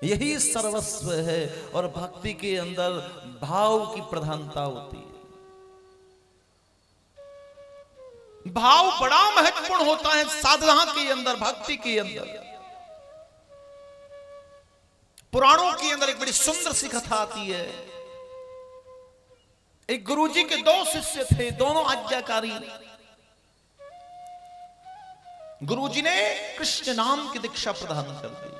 यही सर्वस्व है। और भक्ति के अंदर भाव की प्रधानता होती है। भाव बड़ा महत्वपूर्ण होता है साधना के अंदर, भक्ति के अंदर। पुराणों के अंदर एक बड़ी सुंदर सी कथा आती है। एक गुरुजी के दो शिष्य थे, दोनों आज्ञाकारी। गुरुजी ने कृष्ण नाम की दीक्षा प्रदान कर दी।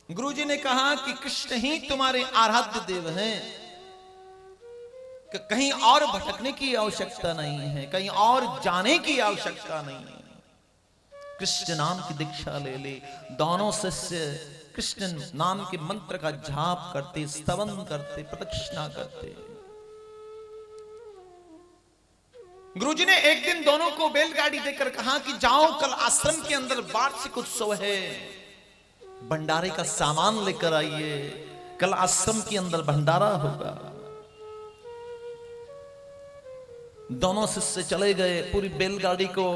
गुरुजी ने कहा कि कृष्ण ही तुम्हारे आराध्य देव हैं, कि कहीं और भटकने की आवश्यकता नहीं है, कहीं और जाने की आवश्यकता नहीं है। कृष्ण नाम की दीक्षा ले ले। दोनों शिष्य कृष्ण नाम के मंत्र का जाप करते, स्तवन करते, प्रदक्षिणा करते। गुरुजी ने एक दिन दोनों को बैलगाड़ी देकर कहा कि जाओ, कल आश्रम के अंदर वार्षिक उत्सव है, भंडारे का सामान लेकर आइए, कल आश्रम के अंदर भंडारा होगा। दोनों शिष्य चले गए, पूरी बैलगाड़ी को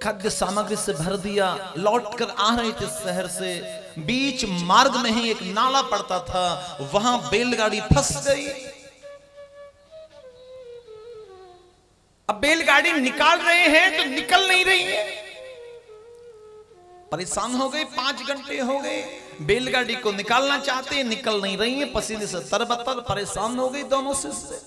खाद्य सामग्री से भर दिया। लौटकर आ रहे थे शहर से, बीच मार्ग में ही एक नाला पड़ता था, वहां बैलगाड़ी फंस गई। अब बैलगाड़ी निकाल रहे हैं तो निकल नहीं रही है। परेशान हो गए, 5 घंटे हो गए, बैलगाड़ी को निकालना चाहते हैं, निकल नहीं रही है। पसीने से तरबतर परेशान हो गई दोनों शिष्य।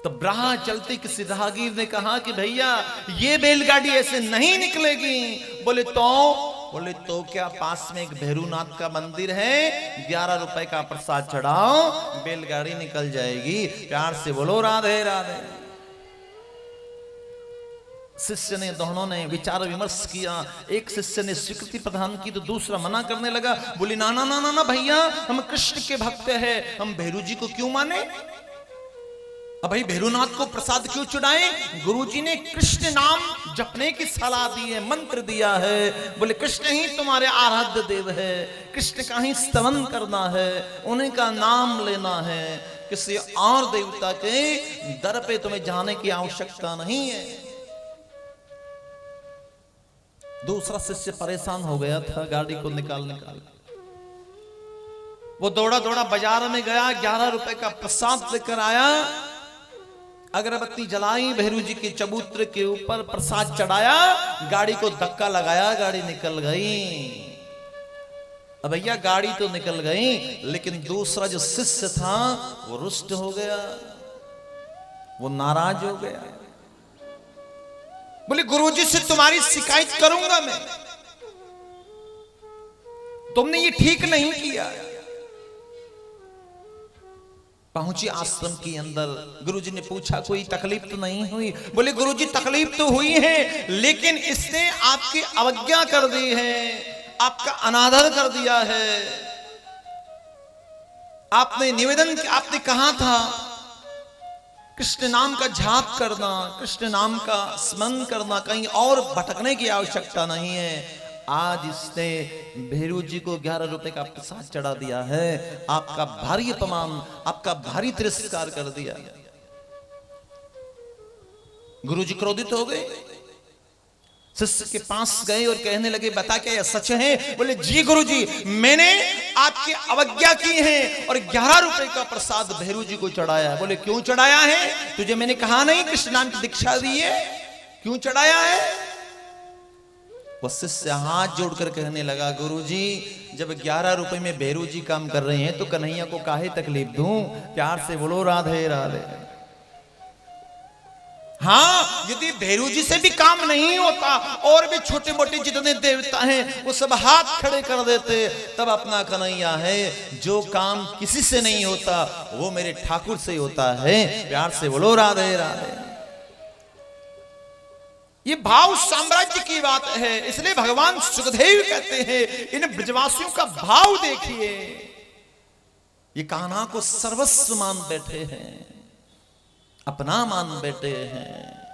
तो राह चलते किसी राहगीर ने कहा कि भैया ये बैलगाड़ी ऐसे नहीं निकलेगी। बोले तो क्या पास में एक भैरूनाथ का मंदिर है, 11 रुपए का प्रसाद चढ़ाओ, बैलगाड़ी निकल जाएगी। प्यार से बोलो राधे राधे। शिष्य ने, दोनों ने विचार विमर्श किया। एक शिष्य ने स्वीकृति प्रदान की तो दूसरा मना करने लगा। बोली ना ना ना ना ना भैया, हम कृष्ण के भक्त हैं, हम भैरू जी को क्यों माने? अब भाई भैरूनाथ को प्रसाद क्यों चढ़ाएं? गुरुजी ने कृष्ण नाम जपने की सलाह दी है, मंत्र दिया है। बोले कृष्ण ही तुम्हारे आराध्य देव है, कृष्ण का ही स्तवन करना है, उन्हीं का नाम लेना है, किसी और देवता के दर पे तुम्हें जाने की आवश्यकता नहीं है। दूसरा शिष्य परेशान हो गया था गाड़ी को निकाल। वो दौड़ा दौड़ा बाजार में गया, 11 रुपए का प्रसाद लेकर आया, अगरबत्ती जलाई, भैरू जी के चबूतरे के ऊपर प्रसाद चढ़ाया, गाड़ी को धक्का लगाया, गाड़ी निकल गई। अब भैया गाड़ी तो निकल गई, लेकिन दूसरा जो शिष्य था वो रुष्ट हो गया, वो नाराज हो गया। बोले गुरुजी से तुम्हारी शिकायत करूंगा मैं, तुमने ये ठीक नहीं किया। पहुंची आश्रम के अंदर, गुरुजी ने पूछा कोई तकलीफ तो नहीं हुई? बोले गुरुजी तकलीफ तो हुई है, लेकिन इसने आपकी अवज्ञा कर दी है, आपका अनादर कर दिया है। आपने निवेदन, आपने कहा था कृष्ण नाम का जाप करना, कृष्ण नाम का स्मरण करना, कहीं और भटकने की आवश्यकता नहीं है। आज इसने भैरू जी को 11 रुपए का प्रसाद चढ़ा दिया है, आपका भारी अपमान, आपका भारी तिरस्कार कर दिया। गुरु जी क्रोधित हो गए, शिष्य के पास गए और कहने लगे बता क्या यह सच है? बोले जी गुरु जी, मैंने आपकी अवज्ञा की है और 11 रुपए का प्रसाद भैरू जी को चढ़ाया है। बोले क्यों चढ़ाया है? तुझे मैंने कहा नहीं कृष्ण नाम की दीक्षा दी है, क्यों चढ़ाया है? वो शिष्य हाथ जोड़कर कहने लगा गुरुजी, जब 11 रुपए में भैरू जी काम कर रहे हैं तो कन्हैया को काहे तकलीफ दूं? प्यार से बोलो राधे राधे। हाँ, यदि भैरू जी से भी काम नहीं होता और भी छोटे मोटे जितने देवता हैं वो सब हाथ खड़े कर देते, तब अपना कन्हैया है। जो काम किसी से नहीं होता वो मेरे ठाकुर से होता है। प्यार से बोलो राधे राधे। ये भाव साम्राज्य की बात है, इसलिए भगवान सुखदेव कहते हैं इन ब्रजवासियों का भाव देखिए। ये कान्हा को सर्वस्व मान बैठे हैं, अपना मान बैठे हैं।